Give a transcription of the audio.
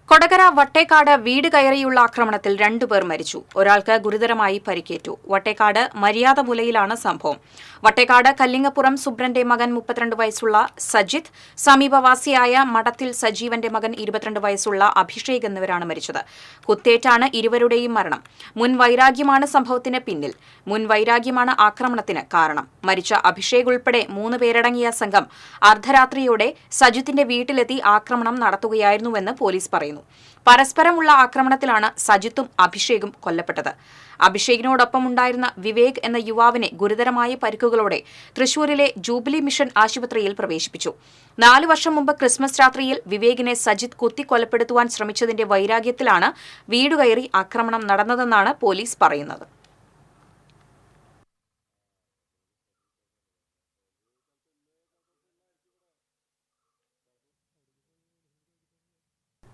കൊടകര വട്ടേക്കാട് വീട് കയറിയുള്ള ആക്രമണത്തിൽ 2 പേർ മരിച്ചു. ഒരാൾക്ക് ഗുരുതരമായി പരിക്കേറ്റു. വട്ടേക്കാട് മര്യാദമുലയിലാണ് സംഭവം. വട്ടേക്കാട് കല്ലിങ്ങപ്പുറം സുബ്രന്റെ മകൻ 32 വയസ്സുള്ള സജിത്ത്, സമീപവാസിയായ മഠത്തിൽ സജീവന്റെ മകൻ 22 വയസ്സുള്ള അഭിഷേക് എന്നിവരാണ് മരിച്ചത്. കുത്തേറ്റാണ് ഇരുവരുടെയും മരണം. മുൻ വൈരാഗ്യമാണ് സംഭവത്തിന് പിന്നിൽ. മുൻ വൈരാഗ്യമാണ് ആക്രമണത്തിന് കാരണം. മരിച്ച അഭിഷേക് ഉൾപ്പെടെ 3 പേരടങ്ങിയ സംഘം അർദ്ധരാത്രിയോടെ സജിത്തിന്റെ വീട്ടിലെത്തി ആക്രമണം നടത്തുകയായിരുന്നുവെന്ന് പോലീസ് പറയുന്നു. പരസ്പരമുള്ള ആക്രമണത്തിലാണ് സജിത്തും അഭിഷേകും കൊല്ലപ്പെട്ടത്. അഭിഷേകിനോടൊപ്പം ഉണ്ടായിരുന്ന വിവേക് എന്ന യുവാവിനെ ഗുരുതരമായ പരിക്കുകളോടെ തൃശൂരിലെ ജൂബിലി മിഷൻ ആശുപത്രിയിൽ പ്രവേശിപ്പിച്ചു. 4 വർഷം മുമ്പ് ക്രിസ്മസ് രാത്രിയിൽ വിവേകിനെ സജിത്ത് കുത്തിക്കൊലപ്പെടുത്തുവാൻ ശ്രമിച്ചതിന്റെ വൈരാഗ്യത്തിലാണ് വീടുകയറി ആക്രമണം നടന്നതെന്നാണ് പോലീസ് പറയുന്നത്.